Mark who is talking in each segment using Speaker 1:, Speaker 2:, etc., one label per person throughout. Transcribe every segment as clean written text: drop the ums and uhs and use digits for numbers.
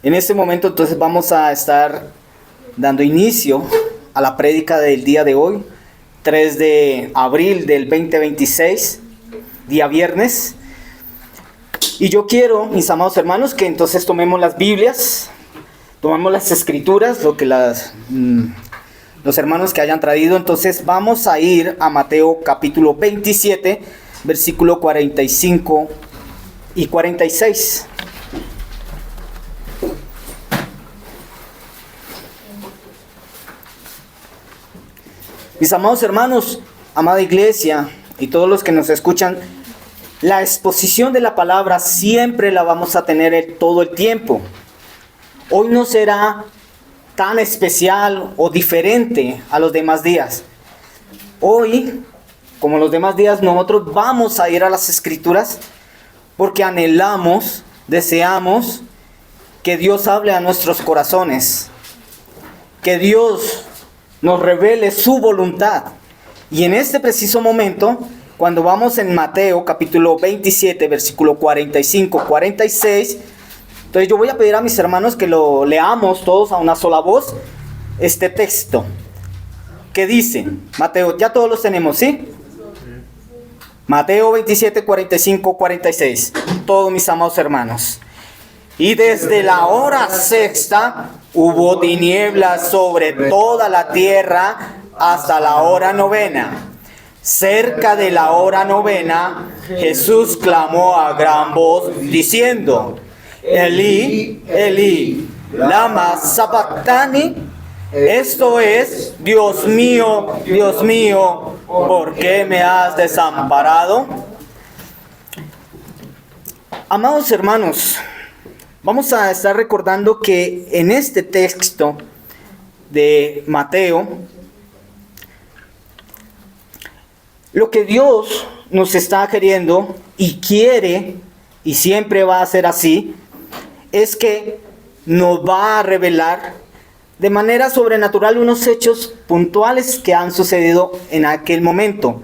Speaker 1: En este momento entonces vamos a estar dando inicio a la prédica del día de hoy, 3 de abril del 2026, día viernes. Y yo quiero, mis amados hermanos, que entonces tomemos las Biblias, tomamos las escrituras, lo que los hermanos que hayan traído. Entonces vamos a ir a Mateo capítulo 27, versículo 45 y 46. Mis amados hermanos, amada iglesia y todos los que nos escuchan, la exposición de la palabra siempre la vamos a tener todo el tiempo. Hoy no será tan especial o diferente a los demás días. Hoy, como los demás días, nosotros vamos a ir a las Escrituras porque anhelamos, deseamos que Dios hable a nuestros corazones, que Dios nos revele su voluntad. Y en este preciso momento, cuando vamos en Mateo capítulo 27, versículo 45, 46, entonces yo voy a pedir a mis hermanos que lo leamos todos a una sola voz, este texto, que dice, Mateo, ya todos los tenemos, ¿sí? Mateo 27, 45, 46, todos mis amados hermanos. Y desde la hora sexta hubo tinieblas sobre toda la tierra hasta la hora novena. Cerca de la hora novena, Jesús clamó a gran voz diciendo, Elí, Elí, lama sabactani. Esto es, Dios mío, ¿por qué me has desamparado? Amados hermanos, vamos a estar recordando que en este texto de Mateo, lo que Dios nos está queriendo y quiere, y siempre va a ser así, es que nos va a revelar de manera sobrenatural unos hechos puntuales que han sucedido en aquel momento.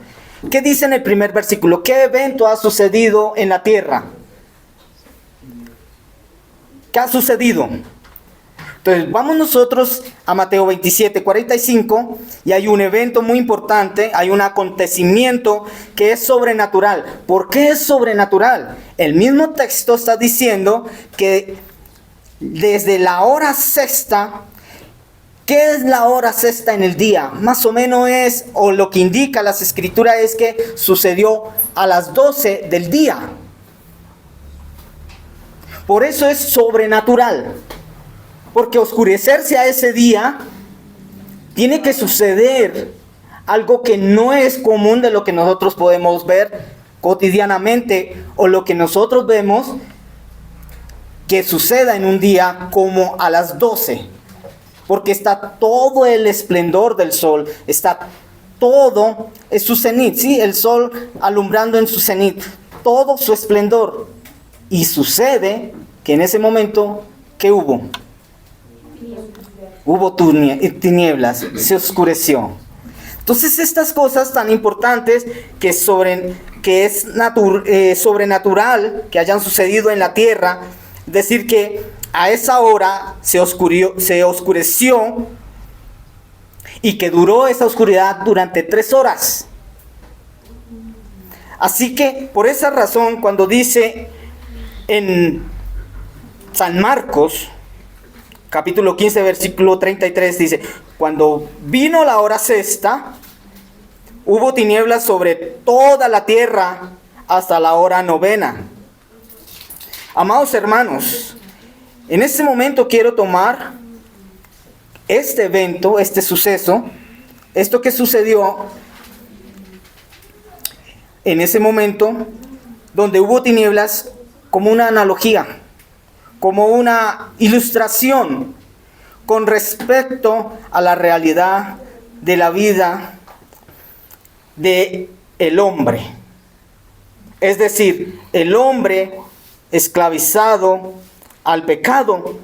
Speaker 1: ¿Qué dice en el primer versículo? ¿Qué evento ha sucedido en la tierra? ¿Qué ha sucedido? Entonces vamos nosotros a Mateo 27, 45 y hay un evento muy importante, hay un acontecimiento que es sobrenatural. ¿Por qué es sobrenatural? El mismo texto está diciendo que desde la hora sexta, ¿qué es la hora sexta en el día? Más o menos es, o lo que indica las escrituras es que sucedió a las 12 del día. Por eso es sobrenatural. Porque oscurecerse a ese día tiene que suceder algo que no es común de lo que nosotros podemos ver cotidianamente o lo que nosotros vemos que suceda en un día como a las 12. Porque está todo el esplendor del sol, está todo en su cenit, ¿sí? El sol alumbrando en su cenit, todo su esplendor. Y sucede que en ese momento, ¿qué hubo? Hubo tinieblas, se oscureció. Entonces estas cosas tan importantes que es sobrenatural que hayan sucedido en la tierra, decir que a esa hora se oscureció y que duró esa oscuridad durante 3 horas. Así que por esa razón cuando dice en San Marcos capítulo 15, versículo 33, dice, cuando vino la hora sexta, hubo tinieblas sobre toda la tierra hasta la hora novena. Amados hermanos, en este momento quiero tomar este evento, este suceso, esto que sucedió en ese momento, donde hubo tinieblas, como una analogía, como una ilustración con respecto a la realidad de la vida de el hombre. Es decir, el hombre esclavizado al pecado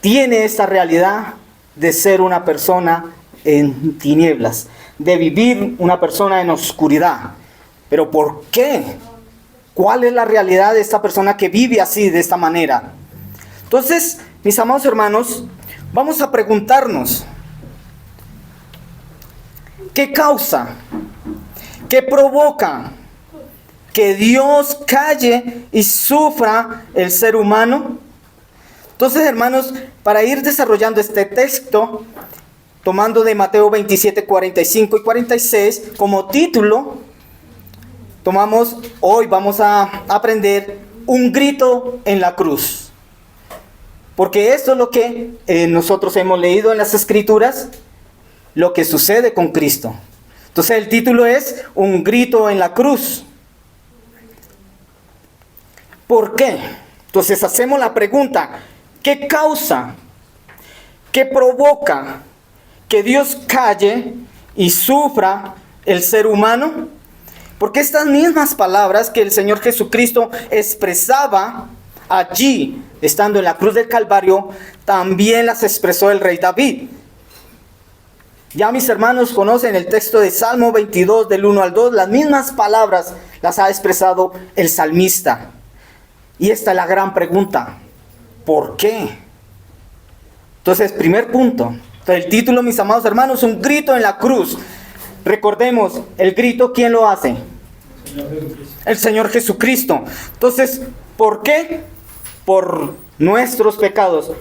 Speaker 1: tiene esta realidad de ser una persona en tinieblas, de vivir una persona en oscuridad. ¿Pero por qué? ¿Cuál es la realidad de esta persona que vive así, de esta manera? Entonces, mis amados hermanos, vamos a preguntarnos, ¿qué causa, qué provoca que Dios calle y sufra el ser humano? Entonces, hermanos, para ir desarrollando este texto, tomando de Mateo 27, 45 y 46 como título, hoy vamos a aprender un grito en la cruz. Porque esto es lo que nosotros hemos leído en las Escrituras, lo que sucede con Cristo. Entonces el título es un grito en la cruz. ¿Por qué? Entonces hacemos la pregunta, ¿qué causa, qué provoca que Dios calle y sufra el ser humano? Porque estas mismas palabras que el Señor Jesucristo expresaba allí, estando en la cruz del Calvario, también las expresó el rey David. Ya mis hermanos conocen el texto de Salmo 22 del 1 al 2, las mismas palabras las ha expresado el salmista. Y esta es la gran pregunta, ¿por qué? Entonces, primer punto, el título, mis amados hermanos, un grito en la cruz. Recordemos, el grito, ¿quién lo hace? El Señor Jesucristo. Entonces, ¿por qué? Por nuestros pecados.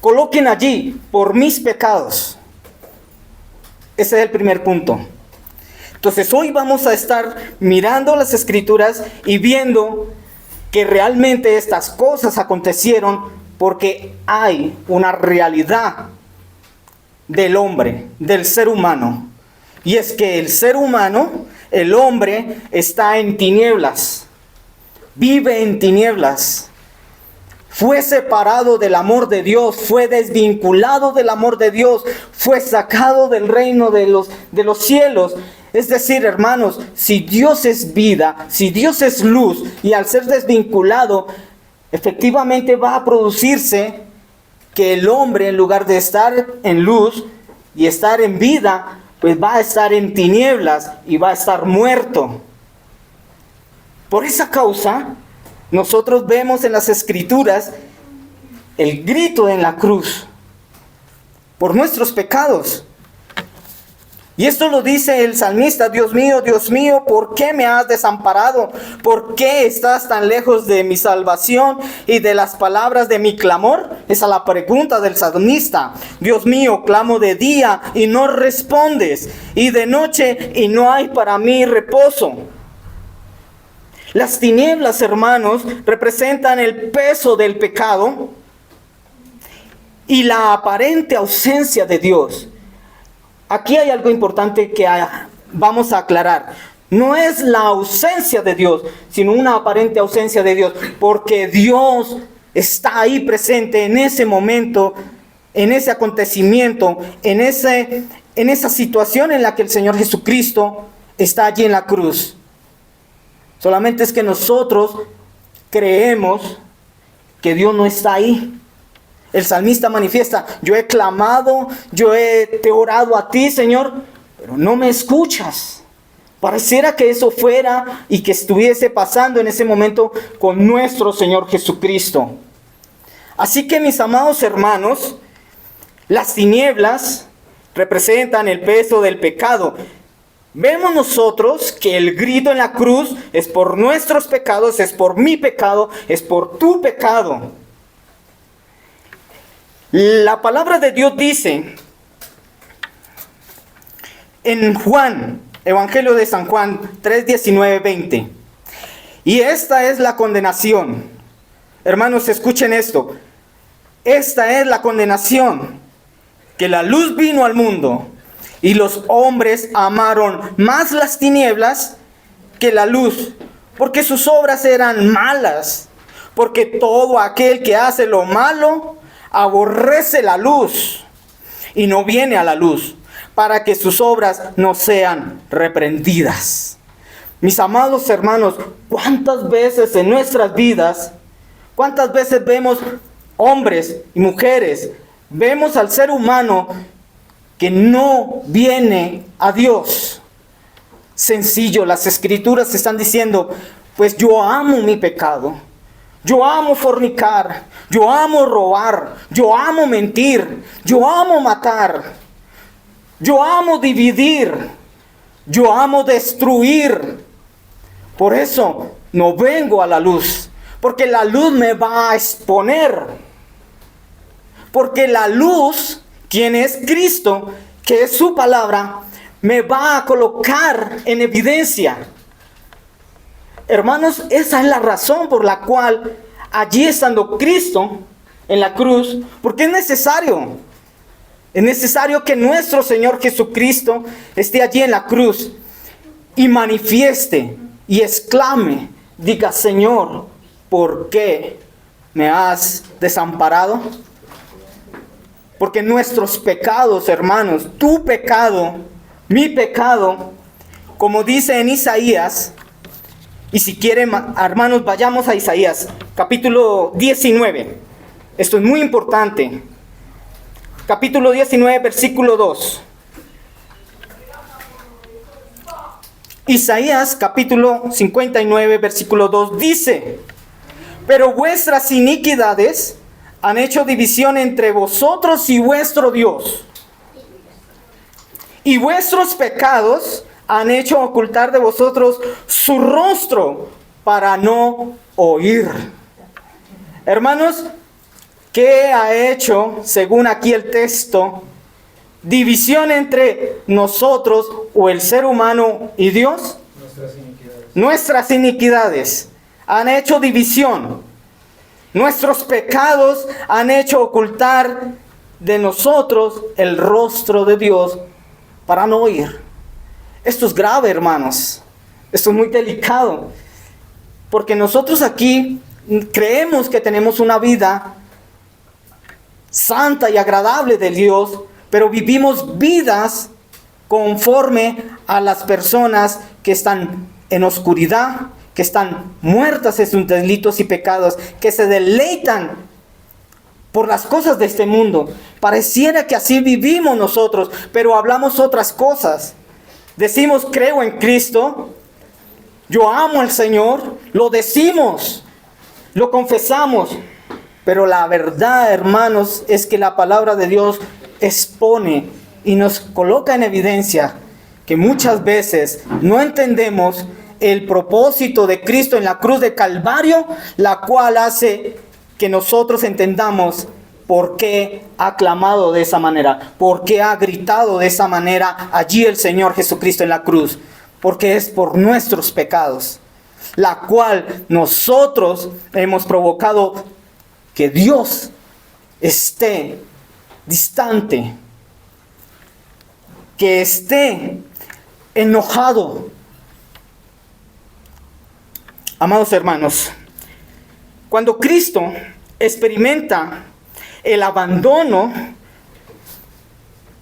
Speaker 1: Coloquen allí, por mis pecados. Ese es el primer punto. Entonces, hoy vamos a estar mirando las Escrituras y viendo que realmente estas cosas acontecieron porque hay una realidad del hombre, del ser humano. Y es que el ser humano, el hombre, está en tinieblas, vive en tinieblas. Fue separado del amor de Dios, fue desvinculado del amor de Dios, fue sacado del reino de los cielos. Es decir, hermanos, si Dios es vida, si Dios es luz, y al ser desvinculado, efectivamente va a producirse que el hombre, en lugar de estar en luz y estar en vida, pues va a estar en tinieblas y va a estar muerto. Por esa causa, nosotros vemos en las Escrituras el grito en la cruz por nuestros pecados. Y esto lo dice el salmista: Dios mío, ¿por qué me has desamparado? ¿Por qué estás tan lejos de mi salvación y de las palabras de mi clamor? Esa es la pregunta del salmista. Dios mío, clamo de día y no respondes, y de noche y no hay para mí reposo. Las tinieblas, hermanos, representan el peso del pecado y la aparente ausencia de Dios. Aquí hay algo importante que vamos a aclarar. No es la ausencia de Dios, sino una aparente ausencia de Dios, porque Dios está ahí presente en ese momento, en ese acontecimiento, en esa situación en la que el Señor Jesucristo está allí en la cruz. Solamente es que nosotros creemos que Dios no está ahí. El salmista manifiesta: yo he clamado, te he orado a ti, Señor, pero no me escuchas. Pareciera que eso fuera y que estuviese pasando en ese momento con nuestro Señor Jesucristo. Así que, mis amados hermanos, las tinieblas representan el peso del pecado. Vemos nosotros que el grito en la cruz es por nuestros pecados, es por mi pecado, es por tu pecado. La palabra de Dios dice en Juan, Evangelio de San Juan 3, 19, 20. Y esta es la condenación. Hermanos, escuchen esto. Esta es la condenación, que la luz vino al mundo y los hombres amaron más las tinieblas que la luz, porque sus obras eran malas. Porque todo aquel que hace lo malo aborrece la luz y no viene a la luz, para que sus obras no sean reprendidas. Mis amados hermanos, ¿cuántas veces en nuestras vidas, cuántas veces vemos hombres y mujeres, vemos al ser humano que no viene a Dios? Sencillo, las Escrituras están diciendo: pues yo amo mi pecado, Yo amo fornicar, yo amo robar, yo amo mentir, yo amo matar, yo amo dividir, yo amo destruir. Por eso no vengo a la luz, porque la luz me va a exponer. Porque la luz, quien es Cristo, que es su palabra, me va a colocar en evidencia. Hermanos, esa es la razón por la cual allí estando Cristo en la cruz, porque es necesario que nuestro Señor Jesucristo esté allí en la cruz y manifieste y exclame, diga: Señor, ¿por qué me has desamparado? Porque nuestros pecados, hermanos, tu pecado, mi pecado, como dice en Isaías, y si quieren, hermanos, vayamos a Isaías, capítulo 19. Esto es muy importante. Capítulo 19, versículo 2. Isaías, capítulo 59, versículo 2, dice: pero vuestras iniquidades han hecho división entre vosotros y vuestro Dios, y vuestros pecados han hecho ocultar de vosotros su rostro para no oír. Hermanos, ¿qué ha hecho, según aquí el texto, división entre nosotros o el ser humano y Dios? Nuestras iniquidades han hecho división. Nuestros pecados han hecho ocultar de nosotros el rostro de Dios para no oír. Esto es grave, hermanos. Esto es muy delicado. Porque nosotros aquí creemos que tenemos una vida santa y agradable de Dios, pero vivimos vidas conforme a las personas que están en oscuridad, que están muertas en sus delitos y pecados, que se deleitan por las cosas de este mundo. Pareciera que así vivimos nosotros, pero hablamos otras cosas. Decimos: creo en Cristo, yo amo al Señor, lo decimos, lo confesamos, pero la verdad, hermanos, es que la palabra de Dios expone y nos coloca en evidencia que muchas veces no entendemos el propósito de Cristo en la cruz de Calvario, la cual hace que nosotros entendamos por qué ha clamado de esa manera, por qué ha gritado de esa manera allí el Señor Jesucristo en la cruz, porque es por nuestros pecados, la cual nosotros hemos provocado que Dios esté distante, que esté enojado. Amados hermanos, cuando Cristo experimenta el abandono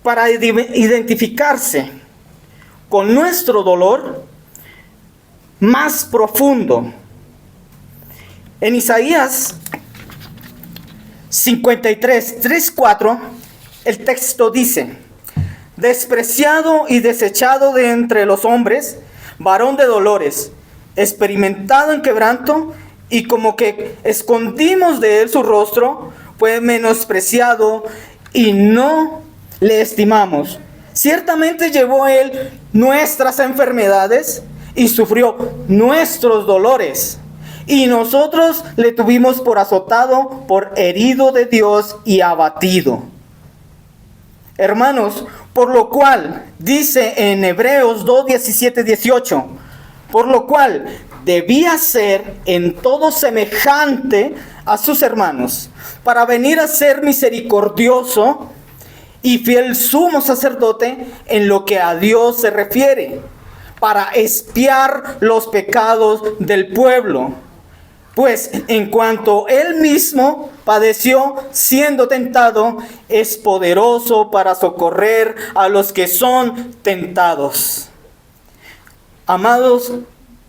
Speaker 1: para identificarse con nuestro dolor más profundo, en Isaías 53, 3, 4, el texto dice: despreciado y desechado de entre los hombres, varón de dolores, experimentado en quebranto, y como que escondimos de él su rostro, fue menospreciado y no le estimamos. Ciertamente llevó él nuestras enfermedades y sufrió nuestros dolores, y nosotros le tuvimos por azotado, por herido de Dios y abatido. Hermanos, por lo cual, dice en Hebreos 2, 17, 18, por lo cual debía ser en todo semejante a sus hermanos, para venir a ser misericordioso y fiel sumo sacerdote en lo que a Dios se refiere, para expiar los pecados del pueblo. Pues en cuanto él mismo padeció siendo tentado, es poderoso para socorrer a los que son tentados. Amados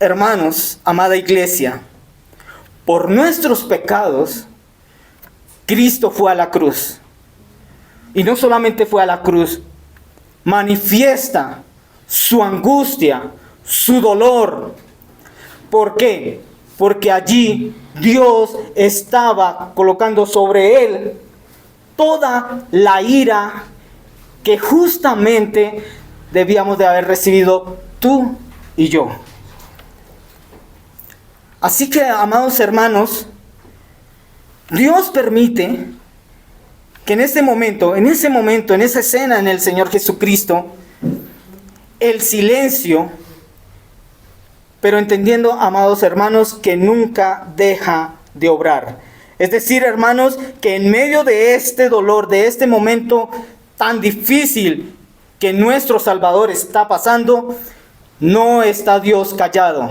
Speaker 1: hermanos, amada iglesia, por nuestros pecados, Cristo fue a la cruz. Y no solamente fue a la cruz, manifiesta su angustia, su dolor. ¿Por qué? porque allí Dios estaba colocando sobre él toda la ira que justamente debíamos de haber recibido tú y yo. Así que, amados hermanos, Dios permite que en ese momento, en esa escena en el Señor Jesucristo, el silencio, pero entendiendo, amados hermanos, que nunca deja de obrar. Es decir, hermanos, que en medio de este dolor, de este momento tan difícil que nuestro Salvador está pasando, no está Dios callado.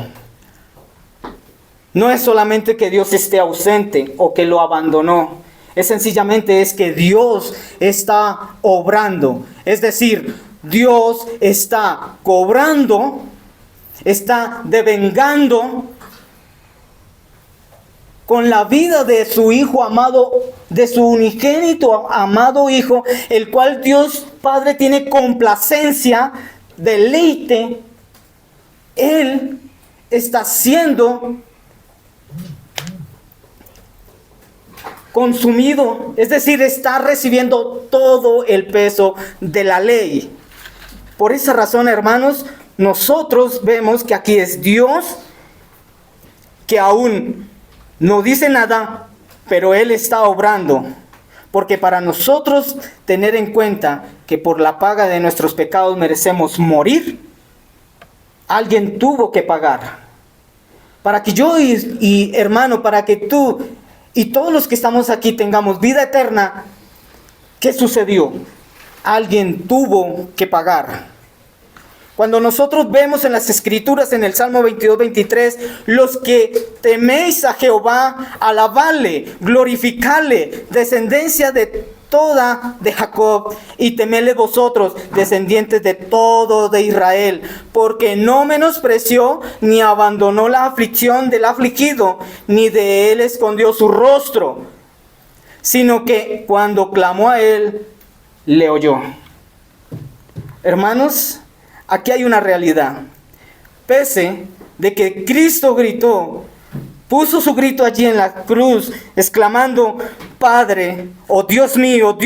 Speaker 1: No es solamente que Dios esté ausente o que lo abandonó. Es sencillamente es que Dios está obrando. Es decir, Dios está cobrando, está devengando con la vida de su Hijo amado, de su unigénito amado Hijo, el cual Dios Padre tiene complacencia, deleite. Él está siendo consumido, es decir, está recibiendo todo el peso de la ley. Por esa razón, hermanos, nosotros vemos que aquí es Dios que aún no dice nada, pero Él está obrando. Porque para nosotros tener en cuenta que por la paga de nuestros pecados merecemos morir, alguien tuvo que pagar. Para que yo y hermano, para que tú y todos los que estamos aquí tengamos vida eterna, ¿qué sucedió? Alguien tuvo que pagar. Cuando nosotros vemos en las Escrituras, en el Salmo 22, 23, los que teméis a Jehová, alabadle, glorificadle, descendencia de toda de Jacob, y temedle vosotros, descendientes de todo de Israel, porque no menospreció ni abandonó la aflicción del afligido, ni de él escondió su rostro, sino que cuando clamó a él, le oyó. Hermanos, aquí hay una realidad. Pese de que Cristo gritó, puso su grito allí en la cruz, exclamando, Padre, oh Dios mío,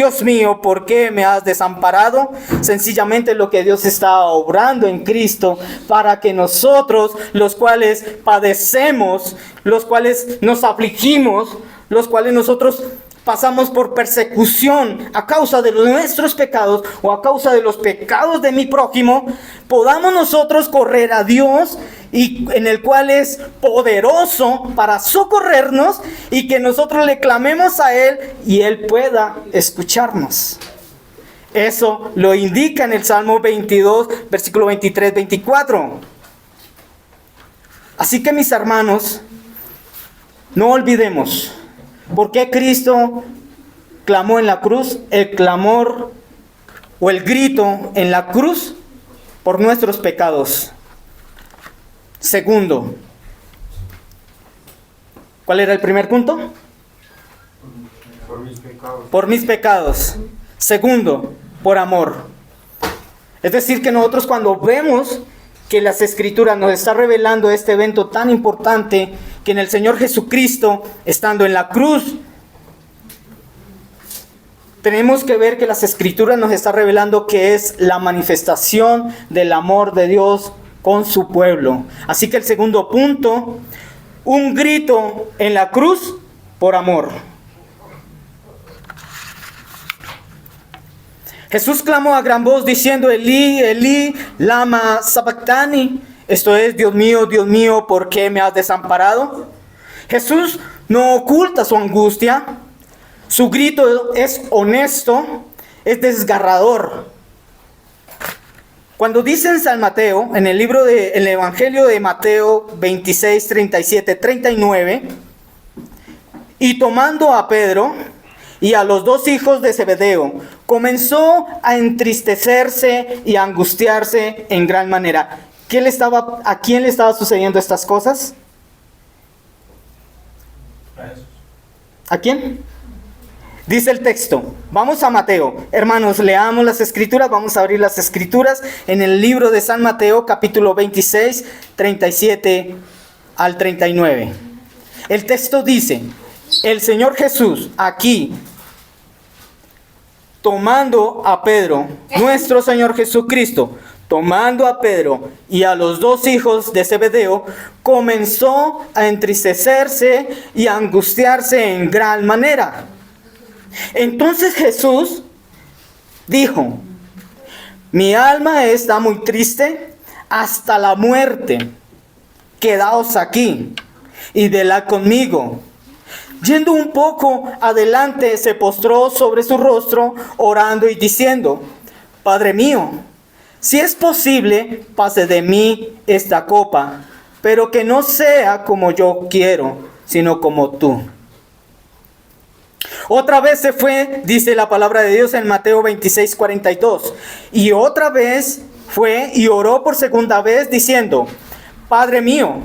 Speaker 1: ¿por qué me has desamparado? Sencillamente lo que Dios está obrando en Cristo para que nosotros, los cuales padecemos, los cuales nos afligimos, los cuales nosotros pasamos por persecución a causa de nuestros pecados o a causa de los pecados de mi prójimo, podamos nosotros correr a Dios, y en el cual es poderoso para socorrernos, y que nosotros le clamemos a Él y Él pueda escucharnos. Eso lo indica en el Salmo 22, versículo 23, 24. Así que, mis hermanos, no olvidemos por qué Cristo clamó en la cruz. El clamor o el grito en la cruz por nuestros pecados. Segundo, ¿cuál era el primer punto?
Speaker 2: Por mis pecados.
Speaker 1: Por mis pecados. Segundo, por amor. Es decir, que nosotros cuando vemos que las Escrituras nos están revelando este evento tan importante, que en el Señor Jesucristo, estando en la cruz, tenemos que ver que las Escrituras nos están revelando que es la manifestación del amor de Dios con su pueblo. Así que el segundo punto, un grito en la cruz por amor. Jesús clamó a gran voz diciendo, Elí, Elí, lama sabactani. Esto es, Dios mío, ¿por qué me has desamparado? Jesús no oculta su angustia. Su grito es honesto, es desgarrador. Cuando dice en San Mateo, en el Evangelio de Mateo 26, 37, 39, y tomando a Pedro y a los dos hijos de Zebedeo, comenzó a entristecerse y a angustiarse en gran manera. ¿A quién le estaba sucediendo estas cosas? ¿A quién? Dice el texto. Vamos a Mateo. Hermanos, leamos las Escrituras. Vamos a abrir las Escrituras en el libro de San Mateo, capítulo 26, 37 al 39. El texto dice, el Señor Jesús aquí, tomando a Pedro, nuestro Señor Jesucristo, tomando a Pedro y a los dos hijos de Zebedeo, comenzó a entristecerse y a angustiarse en gran manera. Entonces Jesús dijo, mi alma está muy triste hasta la muerte. Quedaos aquí y velad conmigo. Yendo un poco adelante, se postró sobre su rostro, orando y diciendo, Padre mío, si es posible, pase de mí esta copa, pero que no sea como yo quiero, sino como tú. Otra vez se fue, dice la palabra de Dios en Mateo 26:42. Y otra vez fue y oró por segunda vez diciendo, Padre mío,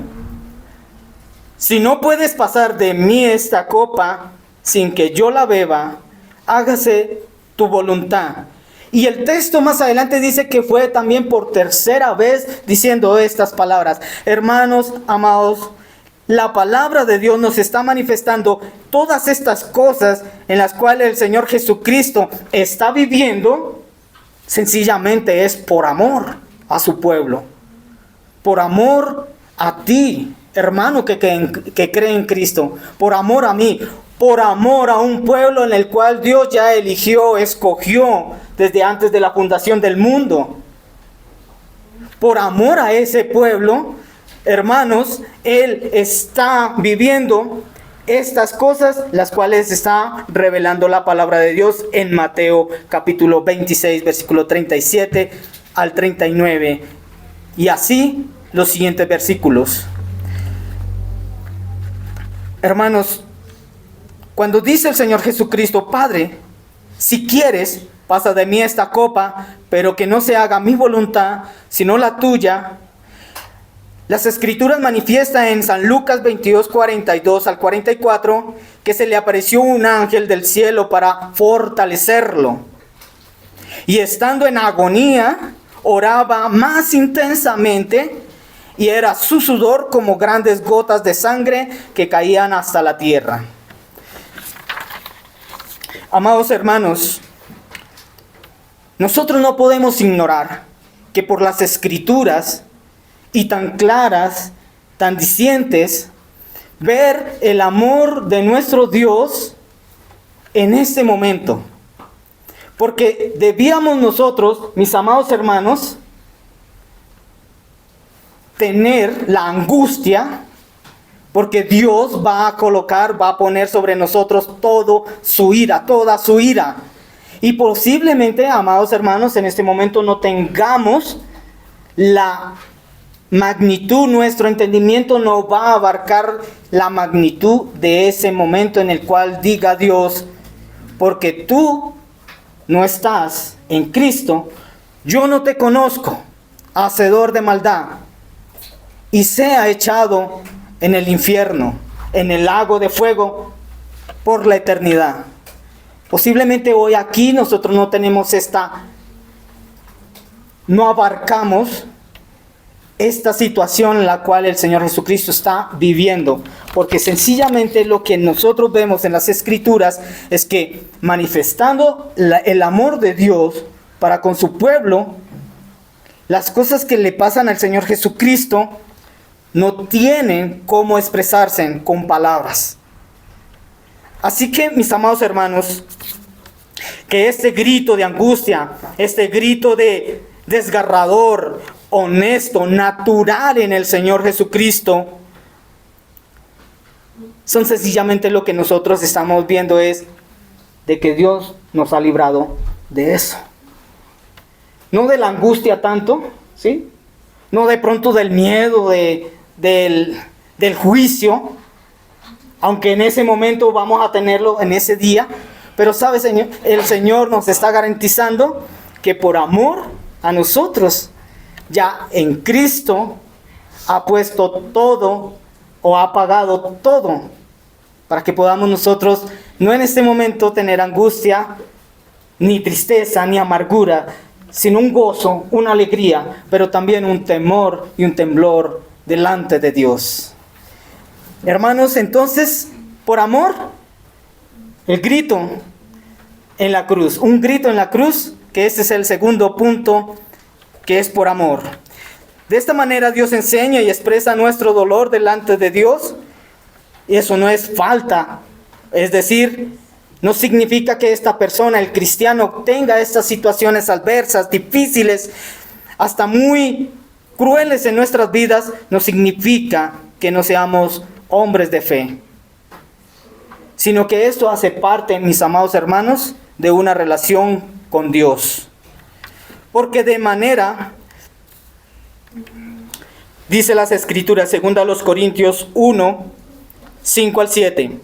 Speaker 1: si no puedes pasar de mí esta copa sin que yo la beba, hágase tu voluntad. Y el texto más adelante dice que fue también por tercera vez diciendo estas palabras. Hermanos, amados, la palabra de Dios nos está manifestando todas estas cosas en las cuales el Señor Jesucristo está viviendo. Sencillamente es por amor a su pueblo, por amor a ti, hermano que cree en Cristo, por amor a mí, por amor a un pueblo en el cual Dios ya eligió, escogió desde antes de la fundación del mundo. Por amor a ese pueblo, hermanos, Él está viviendo estas cosas, las cuales está revelando la palabra de Dios en Mateo capítulo 26, versículo 37 al 39. Y así los siguientes versículos. Hermanos, cuando dice el Señor Jesucristo, Padre, si quieres, pasa de mí esta copa, pero que no se haga mi voluntad, sino la tuya. Las Escrituras manifiestan en San Lucas 22, 42 al 44, que se le apareció un ángel del cielo para fortalecerlo. Y estando en agonía, oraba más intensamente, y era su sudor como grandes gotas de sangre que caían hasta la tierra. Amados hermanos, nosotros no podemos ignorar que por las Escrituras, y tan claras, tan dicientes, ver el amor de nuestro Dios en este momento. Porque debíamos nosotros, mis amados hermanos, tener la angustia, porque Dios va a poner sobre nosotros toda su ira. Y posiblemente, amados hermanos, en este momento no tengamos la magnitud, nuestro entendimiento no va a abarcar la magnitud de ese momento en el cual diga Dios, porque tú no estás en Cristo, yo no te conozco, hacedor de maldad, y sea echado en el infierno, en el lago de fuego, por la eternidad. Posiblemente hoy aquí nosotros no tenemos no abarcamos esta situación en la cual el Señor Jesucristo está viviendo, porque sencillamente lo que nosotros vemos en las Escrituras es que manifestando el amor de Dios para con su pueblo, las cosas que le pasan al Señor Jesucristo no tienen cómo expresarse con palabras. Así que, mis amados hermanos, que este grito de angustia, este grito de desgarrador, honesto, natural en el Señor Jesucristo, son sencillamente lo que nosotros estamos viendo es de que Dios nos ha librado de eso. No de la angustia tanto, ¿sí? No de pronto del miedo, del juicio, aunque en ese momento vamos a tenerlo en ese día. Pero ¿sabe, Señor? El Señor nos está garantizando que por amor a nosotros, ya en Cristo ha puesto todo o ha pagado todo para que podamos nosotros no en este momento tener angustia, ni tristeza, ni amargura, sino un gozo, una alegría, pero también un temor y un temblor delante de Dios. Hermanos, entonces, por amor, el grito en la cruz, un grito en la cruz, que este es el segundo punto, que es por amor. De esta manera Dios enseña y expresa nuestro dolor delante de Dios, y eso no es falta, es decir, no significa que esta persona, el cristiano, tenga estas situaciones adversas, difíciles, hasta muy crueles en nuestras vidas, no significa que no seamos hombres de fe, sino que esto hace parte, mis amados hermanos, de una relación con Dios. Porque de manera, dice las Escrituras, 2 Corintios 1, 5 al 7,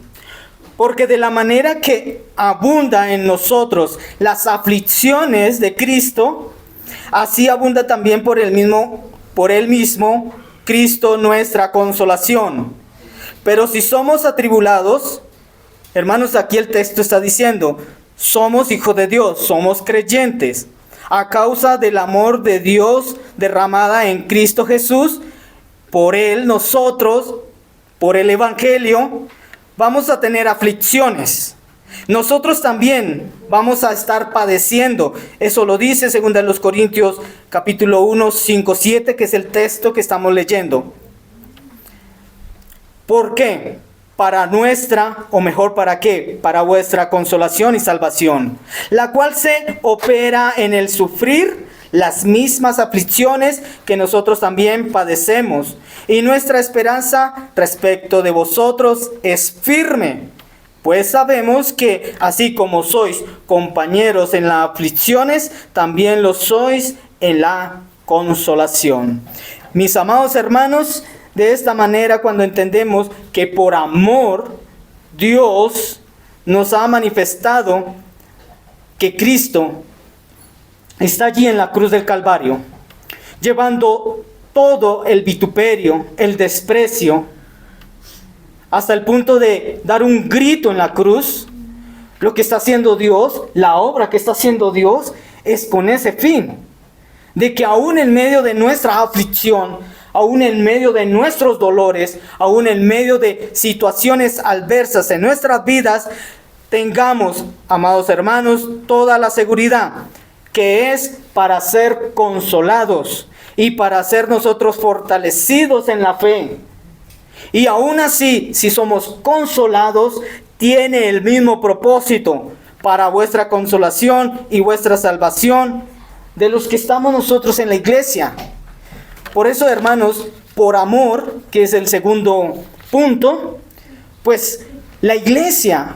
Speaker 1: porque de la manera que abunda en nosotros las aflicciones de Cristo, así abunda también por él mismo Cristo nuestra consolación. Pero si somos atribulados, hermanos, aquí el texto está diciendo, somos hijos de Dios, somos creyentes, a causa del amor de Dios derramada en Cristo Jesús, por él nosotros, por el Evangelio, vamos a tener aflicciones. Nosotros también vamos a estar padeciendo. Eso lo dice 2 Corintios capítulo 1, 5, 7, que es el texto que estamos leyendo. ¿Por qué? Para nuestra, o mejor, ¿para qué? Para vuestra consolación y salvación, la cual se opera en el sufrir las mismas aflicciones que nosotros también padecemos. Y nuestra esperanza respecto de vosotros es firme, pues sabemos que así como sois compañeros en las aflicciones, también lo sois en la consolación. Mis amados hermanos, de esta manera, cuando entendemos que por amor Dios nos ha manifestado que Cristo está allí en la cruz del Calvario, llevando todo el vituperio, el desprecio, hasta el punto de dar un grito en la cruz. Lo que está haciendo Dios, la obra que está haciendo Dios, es con ese fin, de que aún en medio de nuestra aflicción, aún en medio de nuestros dolores, aún en medio de situaciones adversas en nuestras vidas, tengamos, amados hermanos, toda la seguridad que es para ser consolados y para ser nosotros fortalecidos en la fe. Y aún así, si somos consolados, tiene el mismo propósito para vuestra consolación y vuestra salvación de los que estamos nosotros en la iglesia. Por eso, hermanos, por amor, que es el segundo punto, pues la iglesia,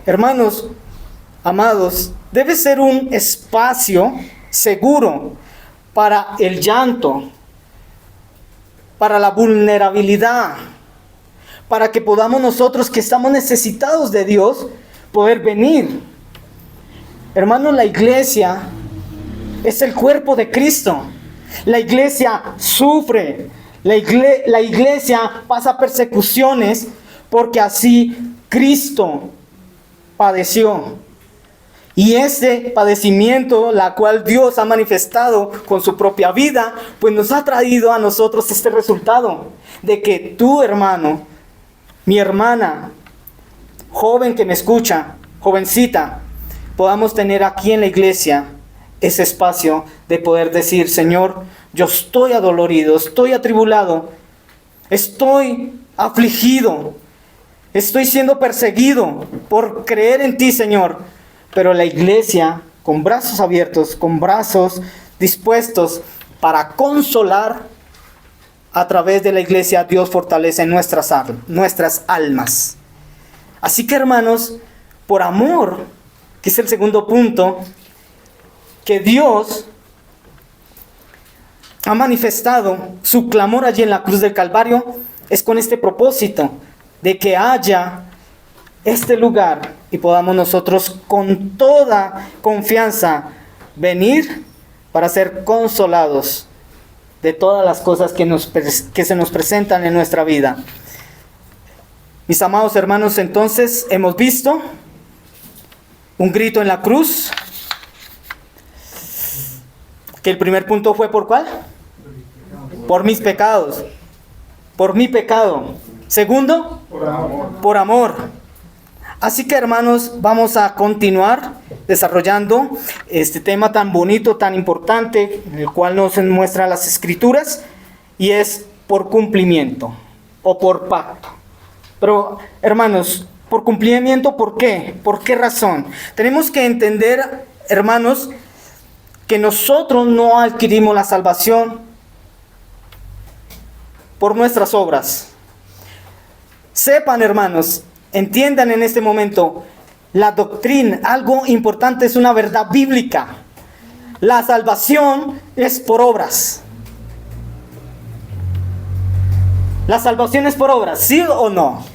Speaker 1: hermanos amados, debe ser un espacio seguro para el llanto, para la vulnerabilidad, para que podamos nosotros que estamos necesitados de Dios, poder venir. Hermanos, la iglesia es el cuerpo de Cristo. La iglesia sufre, la iglesia pasa persecuciones porque así Cristo padeció. Y ese padecimiento, la cual Dios ha manifestado con su propia vida, pues nos ha traído a nosotros este resultado, de que tú, hermano, mi hermana, joven que me escucha, jovencita, podamos tener aquí en la iglesia ese espacio de poder decir, Señor, yo estoy adolorido, estoy atribulado, estoy afligido, estoy siendo perseguido por creer en ti, Señor. Pero la iglesia, con brazos abiertos, con brazos dispuestos para consolar, a través de la iglesia Dios fortalece nuestras almas. Así que, hermanos, por amor, que es el segundo punto, que Dios ha manifestado su clamor allí en la cruz del Calvario, es con este propósito de que haya este lugar y podamos nosotros con toda confianza venir para ser consolados de todas las cosas que se nos presentan en nuestra vida. Mis amados hermanos, entonces hemos visto un grito en la cruz, que el primer punto fue ¿por cuál? Por mis pecados, por mi pecado. Segundo,
Speaker 2: Por amor.
Speaker 1: por amor. Así que, hermanos, vamos a continuar desarrollando este tema tan bonito, tan importante, el cual nos muestra las Escrituras, y es por cumplimiento o por pacto. Pero, hermanos, por cumplimiento, ¿por qué? ¿Por qué razón? Tenemos que entender, hermanos, que nosotros no adquirimos la salvación por nuestras obras. Sepan, hermanos, entiendan en este momento, la doctrina, algo importante, es una verdad bíblica. La salvación es por obras. La salvación es por obras, ¿sí o no?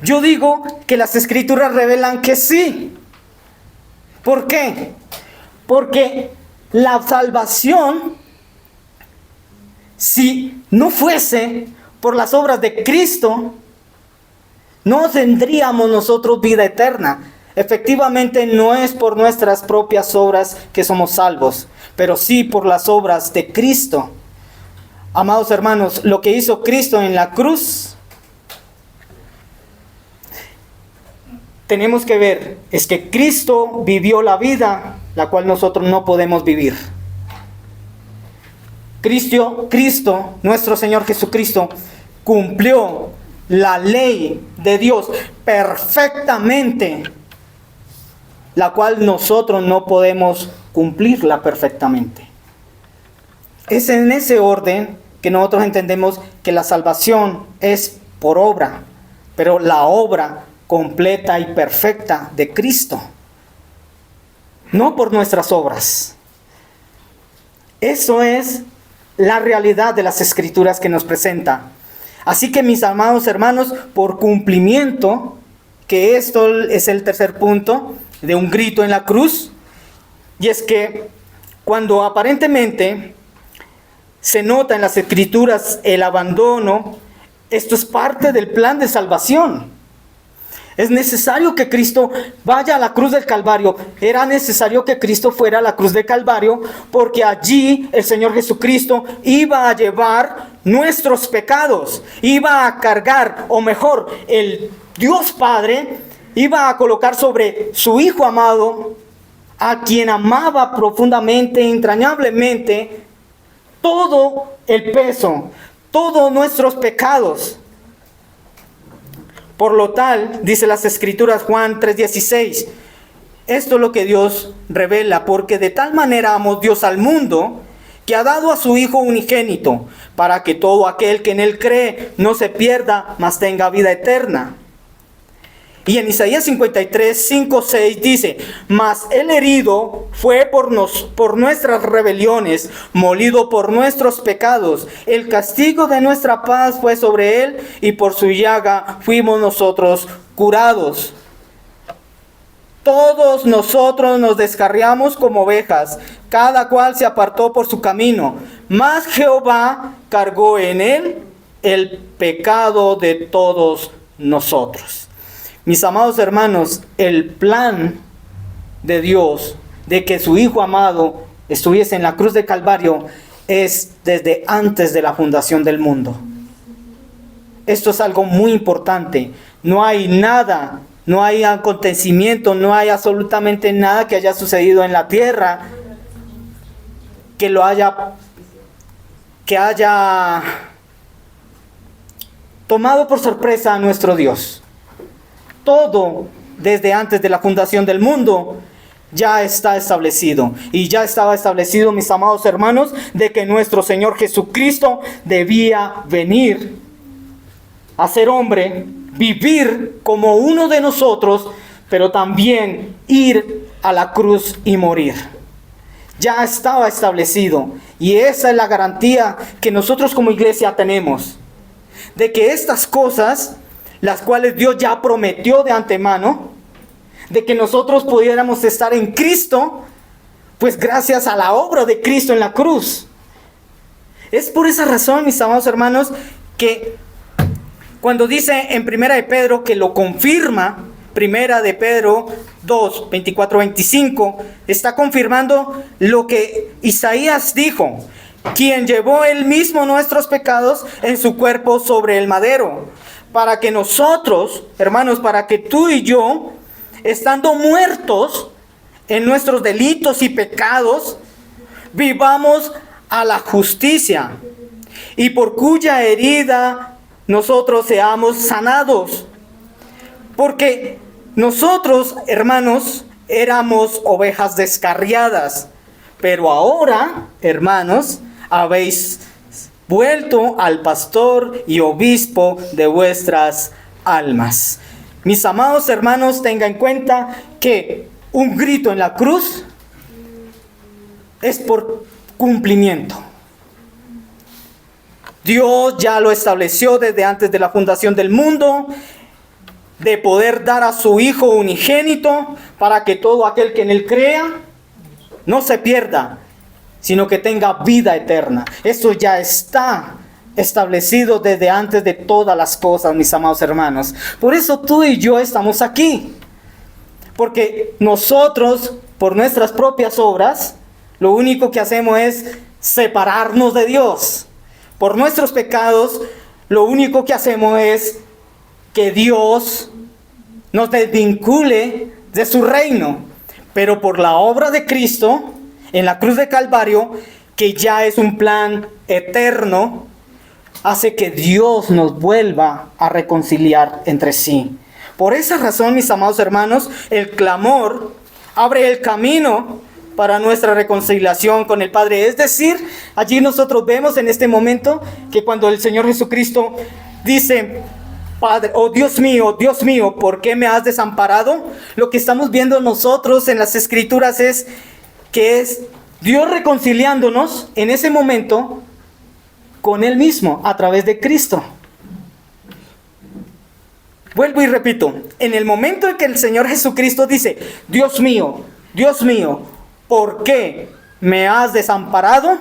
Speaker 1: Yo digo que las Escrituras revelan que sí. ¿Por qué? Porque la salvación, si no fuese por las obras de Cristo, no tendríamos nosotros vida eterna. Efectivamente, no es por nuestras propias obras que somos salvos, pero sí por las obras de Cristo. Amados hermanos, lo que hizo Cristo en la cruz, tenemos que ver, es que Cristo vivió la vida, la cual nosotros no podemos vivir. Cristo, nuestro Señor Jesucristo, cumplió la ley de Dios perfectamente, la cual nosotros no podemos cumplirla perfectamente. Es en ese orden que nosotros entendemos que la salvación es por obra, pero la obra completa y perfecta de Cristo, no por nuestras obras. Eso es la realidad de las Escrituras que nos presenta. Así que, mis amados hermanos, por cumplimiento, que esto es el tercer punto de un grito en la cruz, y es que cuando aparentemente se nota en las Escrituras el abandono, esto es parte del plan de salvación. Es necesario que Cristo vaya a la cruz del Calvario. Era necesario que Cristo fuera a la cruz del Calvario, porque allí el Señor Jesucristo iba a llevar nuestros pecados, iba a cargar, o mejor, el Dios Padre iba a colocar sobre su Hijo amado, a quien amaba profundamente, entrañablemente, todo el peso, todos nuestros pecados. Por lo tal, dice las Escrituras, Juan 3:16, esto es lo que Dios revela, porque de tal manera amó Dios al mundo, que ha dado a su Hijo unigénito, para que todo aquel que en él cree no se pierda, mas tenga vida eterna. Y en Isaías 53:5-6 dice, mas el herido fue por nuestras rebeliones, molido por nuestros pecados. El castigo de nuestra paz fue sobre él, y por su llaga fuimos nosotros curados. Todos nosotros nos descarriamos como ovejas, cada cual se apartó por su camino, mas Jehová cargó en él el pecado de todos nosotros. Mis amados hermanos, el plan de Dios de que su Hijo amado estuviese en la cruz de Calvario es desde antes de la fundación del mundo. Esto es algo muy importante. No hay nada, no hay acontecimiento, no hay absolutamente nada que haya sucedido en la tierra que haya tomado por sorpresa a nuestro Dios. Todo desde antes de la fundación del mundo ya está establecido. Y ya estaba establecido, mis amados hermanos, de que nuestro Señor Jesucristo debía venir a ser hombre, vivir como uno de nosotros, pero también ir a la cruz y morir. Ya estaba establecido. Y esa es la garantía que nosotros como iglesia tenemos, de que estas cosas, las cuales Dios ya prometió de antemano, de que nosotros pudiéramos estar en Cristo, pues gracias a la obra de Cristo en la cruz. Es por esa razón, mis amados hermanos, que cuando dice en Primera de Pedro, que lo confirma, Primera de Pedro 2, 24, 25, está confirmando lo que Isaías dijo, quien llevó él mismo nuestros pecados en su cuerpo sobre el madero, para que nosotros, hermanos, para que tú y yo, estando muertos en nuestros delitos y pecados, vivamos a la justicia, y por cuya herida nosotros seamos sanados. Porque nosotros, hermanos, éramos ovejas descarriadas, pero ahora, hermanos, habéis vuelto al pastor y obispo de vuestras almas. Mis amados hermanos, tengan en cuenta que un grito en la cruz es por cumplimiento. Dios ya lo estableció desde antes de la fundación del mundo, de poder dar a su Hijo unigénito para que todo aquel que en él crea no se pierda, sino que tenga vida eterna. Eso ya está establecido desde antes de todas las cosas, mis amados hermanos. Por eso tú y yo estamos aquí. Porque nosotros, por nuestras propias obras, lo único que hacemos es separarnos de Dios. Por nuestros pecados, lo único que hacemos es que Dios nos desvincule de su reino. Pero por la obra de Cristo en la cruz de Calvario, que ya es un plan eterno, hace que Dios nos vuelva a reconciliar entre sí. Por esa razón, mis amados hermanos, el clamor abre el camino para nuestra reconciliación con el Padre. Es decir, allí nosotros vemos en este momento que cuando el Señor Jesucristo dice: Padre, oh Dios mío, ¿por qué me has desamparado? Lo que estamos viendo nosotros en las Escrituras es que es Dios reconciliándonos en ese momento con Él mismo a través de Cristo. Vuelvo y repito, en el momento en que el Señor Jesucristo dice: Dios mío, ¿por qué me has desamparado?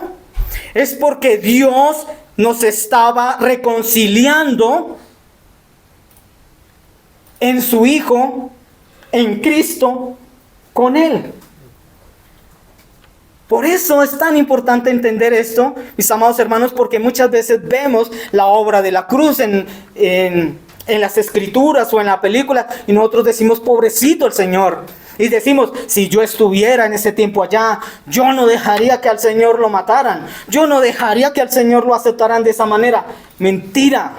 Speaker 1: Es porque Dios nos estaba reconciliando en su Hijo, en Cristo, con Él. Por eso es tan importante entender esto, mis amados hermanos, porque muchas veces vemos la obra de la cruz en las Escrituras o en la película y nosotros decimos: pobrecito el Señor. Y decimos: si yo estuviera en ese tiempo allá, yo no dejaría que al Señor lo mataran. Yo no dejaría que al Señor lo aceptaran de esa manera. Mentira.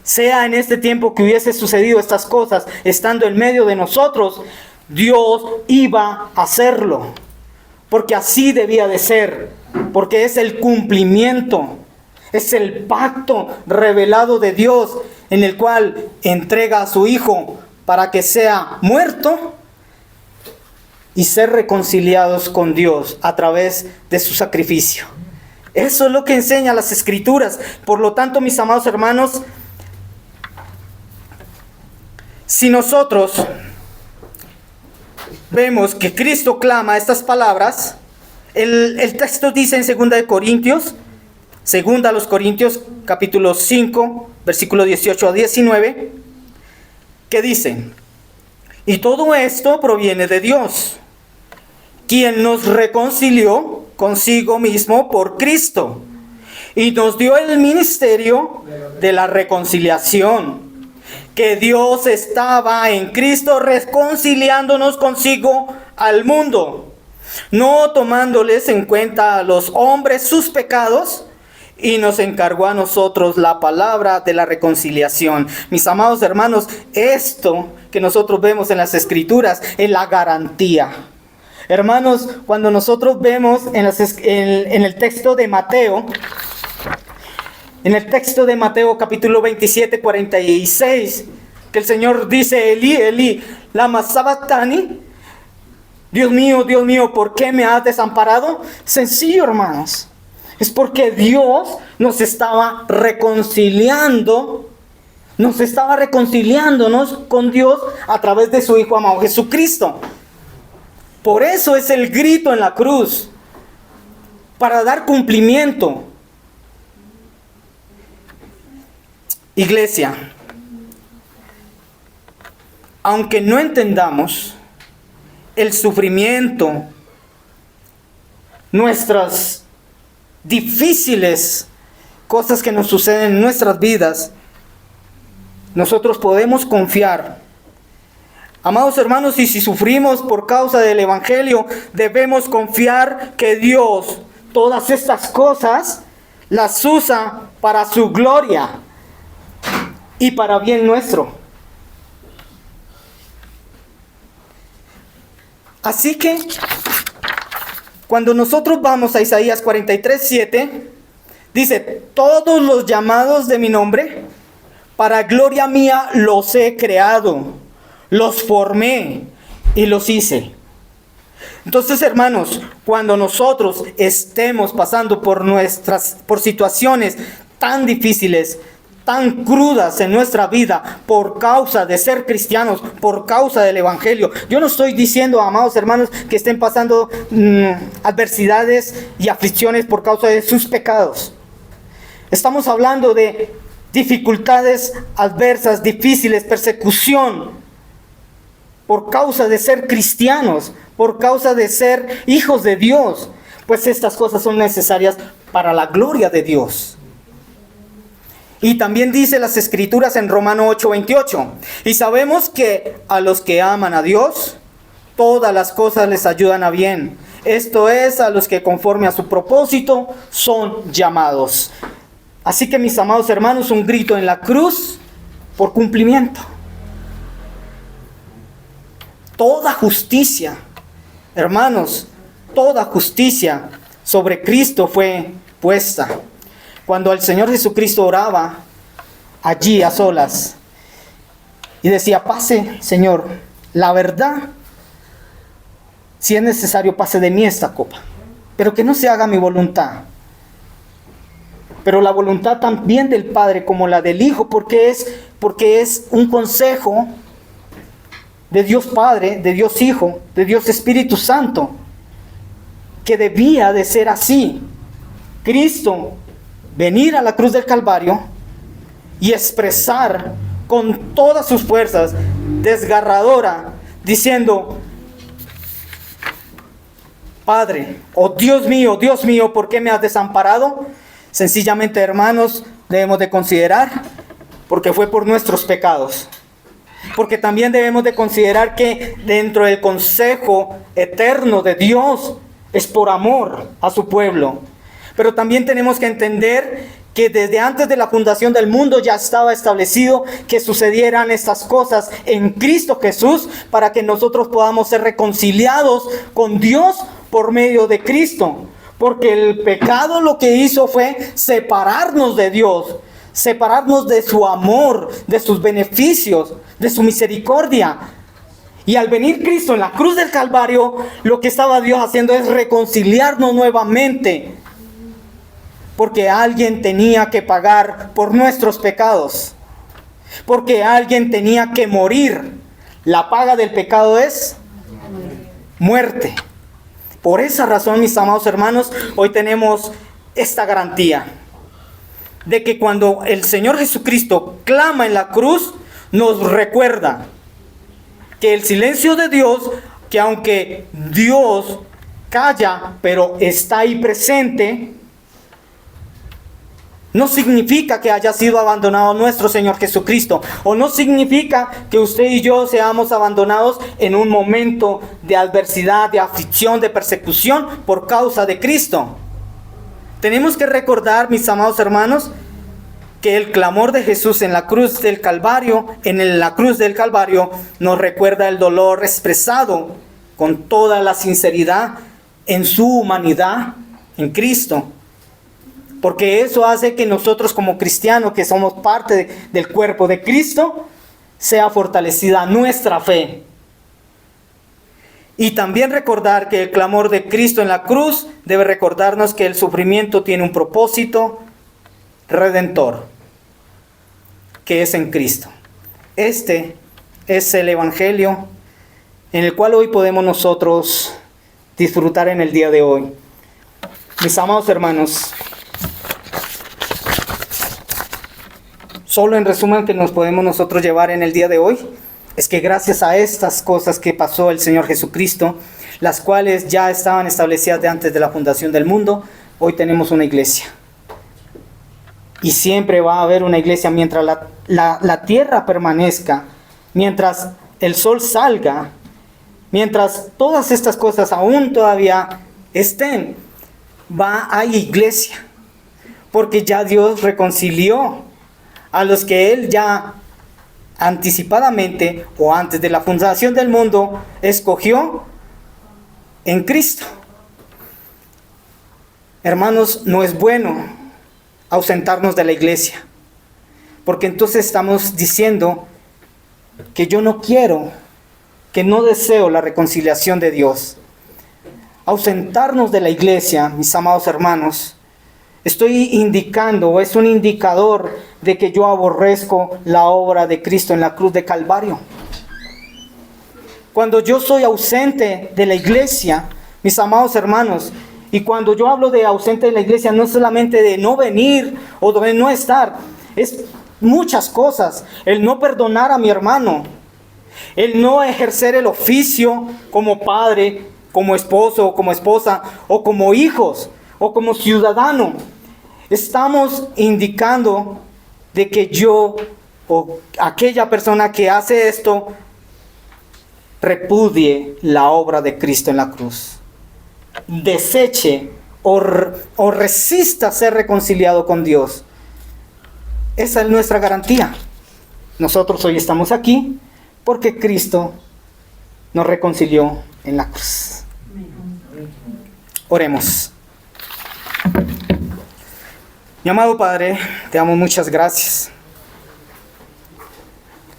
Speaker 1: Sea en este tiempo que hubiese sucedido estas cosas, estando en medio de nosotros, Dios iba a hacerlo. Porque así debía de ser. Porque es el cumplimiento. Es el pacto revelado de Dios, en el cual entrega a su Hijo para que sea muerto y ser reconciliados con Dios a través de su sacrificio. Eso es lo que enseña las Escrituras. Por lo tanto, mis amados hermanos, si nosotros vemos que Cristo clama estas palabras, el texto dice en 2 Corintios, capítulo 5, versículo 18 a 19, que dice: y todo esto proviene de Dios, quien nos reconcilió consigo mismo por Cristo, y nos dio el ministerio de la reconciliación. Que Dios estaba en Cristo reconciliándonos consigo al mundo, no tomándoles en cuenta a los hombres sus pecados, y nos encargó a nosotros la palabra de la reconciliación. Mis amados hermanos, esto que nosotros vemos en las Escrituras es la garantía. Hermanos, cuando nosotros vemos en el texto de Mateo, capítulo 27, 46, que el Señor dice: Elí, Elí, lama sabactani. Dios mío, ¿por qué me has desamparado? Sencillo, hermanos. Es porque Dios nos estaba reconciliándonos con Dios a través de su Hijo amado Jesucristo. Por eso es el grito en la cruz, para dar cumplimiento. Iglesia, aunque no entendamos el sufrimiento, nuestras difíciles cosas que nos suceden en nuestras vidas, nosotros podemos confiar. Amados hermanos, y si sufrimos por causa del Evangelio, debemos confiar que Dios todas estas cosas las usa para su gloria y para bien nuestro. Así que, cuando nosotros vamos a Isaías 43:7, dice: todos los llamados de mi nombre, para gloria mía los he creado, los formé y los hice. Entonces, hermanos, cuando nosotros estemos pasando por situaciones tan difíciles, tan crudas en nuestra vida, por causa de ser cristianos, por causa del Evangelio. Yo no estoy diciendo, amados hermanos, que estén pasando adversidades y aflicciones por causa de sus pecados. Estamos hablando de dificultades adversas, difíciles, persecución, por causa de ser cristianos, por causa de ser hijos de Dios. Pues estas cosas son necesarias para la gloria de Dios. Y también dice las Escrituras en Romanos 8:28. Y sabemos que a los que aman a Dios, todas las cosas les ayudan a bien. Esto es, a los que conforme a su propósito son llamados. Así que, mis amados hermanos, un grito en la cruz por cumplimiento. Toda justicia, hermanos, toda justicia sobre Cristo fue puesta. Cuando el Señor Jesucristo oraba allí a solas y decía: pase, Señor, la verdad, si es necesario, pase de mí esta copa, pero que no se haga mi voluntad, pero la voluntad también del Padre como la del Hijo, porque es un consejo de Dios Padre, de Dios Hijo, de Dios Espíritu Santo, que debía de ser así. Cristo venir a la cruz del Calvario y expresar con todas sus fuerzas, desgarradora, diciendo: Padre, oh Dios mío, ¿por qué me has desamparado? Sencillamente, hermanos, debemos de considerar, porque fue por nuestros pecados. Porque también debemos de considerar que dentro del consejo eterno de Dios es por amor a su pueblo. Pero también tenemos que entender que desde antes de la fundación del mundo ya estaba establecido que sucedieran estas cosas en Cristo Jesús, para que nosotros podamos ser reconciliados con Dios por medio de Cristo. Porque el pecado lo que hizo fue separarnos de Dios, separarnos de su amor, de sus beneficios, de su misericordia. Y al venir Cristo en la cruz del Calvario, lo que estaba Dios haciendo es reconciliarnos nuevamente. Porque alguien tenía que pagar por nuestros pecados. Porque alguien tenía que morir. La paga del pecado es muerte. Por esa razón, mis amados hermanos, hoy tenemos esta garantía de que cuando el Señor Jesucristo clama en la cruz, nos recuerda que el silencio de Dios, que aunque Dios calla, pero está ahí presente, no significa que haya sido abandonado nuestro Señor Jesucristo, o no significa que usted y yo seamos abandonados en un momento de adversidad, de aflicción, de persecución por causa de Cristo. Tenemos que recordar, mis amados hermanos, que el clamor de Jesús en la cruz del Calvario, nos recuerda el dolor expresado con toda la sinceridad en su humanidad en Cristo. Porque eso hace que nosotros como cristianos, que somos parte del cuerpo de Cristo, sea fortalecida nuestra fe. Y también recordar que el clamor de Cristo en la cruz debe recordarnos que el sufrimiento tiene un propósito redentor, que es en Cristo. Este es el Evangelio en el cual hoy podemos nosotros disfrutar en el día de hoy. Mis amados hermanos, solo en resumen que nos podemos nosotros llevar en el día de hoy es que gracias a estas cosas que pasó el Señor Jesucristo, las cuales ya estaban establecidas de antes de la fundación del mundo, hoy tenemos una iglesia. Y siempre va a haber una iglesia mientras la tierra permanezca, mientras el sol salga, mientras todas estas cosas aún todavía estén, hay iglesia. Porque ya Dios reconcilió a los que Él ya anticipadamente o antes de la fundación del mundo escogió en Cristo. Hermanos, no es bueno ausentarnos de la iglesia, porque entonces estamos diciendo que yo no quiero, que no deseo la reconciliación de Dios. Ausentarnos de la iglesia, mis amados hermanos, estoy indicando, o es un indicador de que yo aborrezco la obra de Cristo en la cruz de Calvario. Cuando yo soy ausente de la iglesia, mis amados hermanos, y cuando yo hablo de ausente de la iglesia, no es solamente de no venir o de no estar, es muchas cosas. El no perdonar a mi hermano, el no ejercer el oficio como padre, como esposo o como esposa, o como hijos, o como ciudadano. Estamos indicando de que yo o aquella persona que hace esto repudie la obra de Cristo en la cruz. Deseche o resista ser reconciliado con Dios. Esa es nuestra garantía. Nosotros hoy estamos aquí porque Cristo nos reconcilió en la cruz. Oremos. Mi amado Padre, te damos muchas gracias.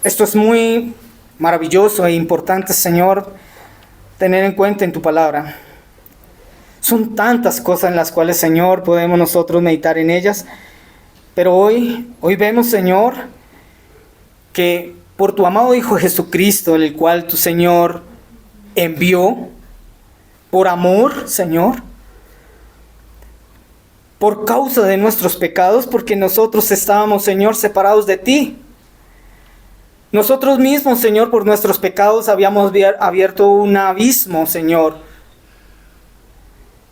Speaker 1: Esto es muy maravilloso e importante, Señor, tener en cuenta en tu palabra. Son tantas cosas en las cuales, Señor, podemos nosotros meditar en ellas. Pero hoy vemos, Señor, que por tu amado Hijo Jesucristo, el cual tu Señor envió, por amor, Señor, por causa de nuestros pecados, porque nosotros estábamos, Señor, separados de ti. Nosotros mismos, Señor, por nuestros pecados habíamos abierto un abismo, Señor.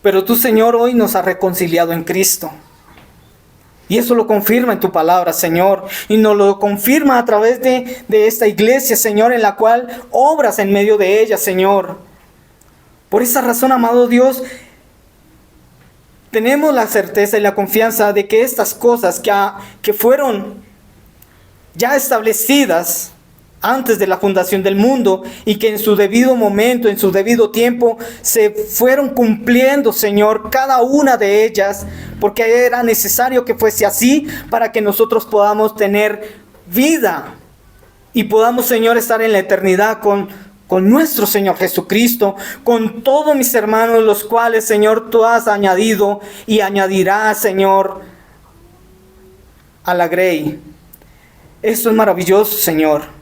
Speaker 1: Pero tú, Señor, hoy nos has reconciliado en Cristo. Y eso lo confirma en tu palabra, Señor. Y nos lo confirma a través de esta iglesia, Señor, en la cual obras en medio de ella, Señor. Por esa razón, amado Dios, tenemos la certeza y la confianza de que estas cosas que fueron ya establecidas antes de la fundación del mundo y que en su debido momento, en su debido tiempo, se fueron cumpliendo, Señor, cada una de ellas, porque era necesario que fuese así para que nosotros podamos tener vida y podamos, Señor, estar en la eternidad con nuestro Señor Jesucristo, con todos mis hermanos, los cuales, Señor, tú has añadido y añadirás, Señor, a la grey. Esto es maravilloso, Señor.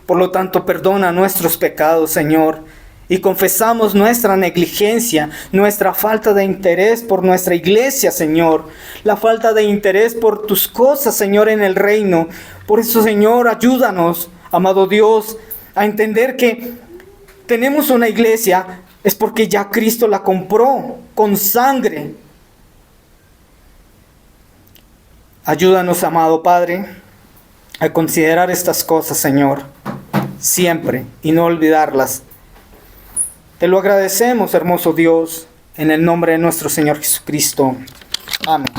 Speaker 1: Por lo tanto, perdona nuestros pecados, Señor, y confesamos nuestra negligencia, nuestra falta de interés por nuestra iglesia, Señor, la falta de interés por tus cosas, Señor, en el reino. Por eso, Señor, ayúdanos, amado Dios, a entender que tenemos una iglesia, es porque ya Cristo la compró con sangre. Ayúdanos, amado Padre, a considerar estas cosas, Señor, siempre, y no olvidarlas. Te lo agradecemos, hermoso Dios, en el nombre de nuestro Señor Jesucristo. Amén.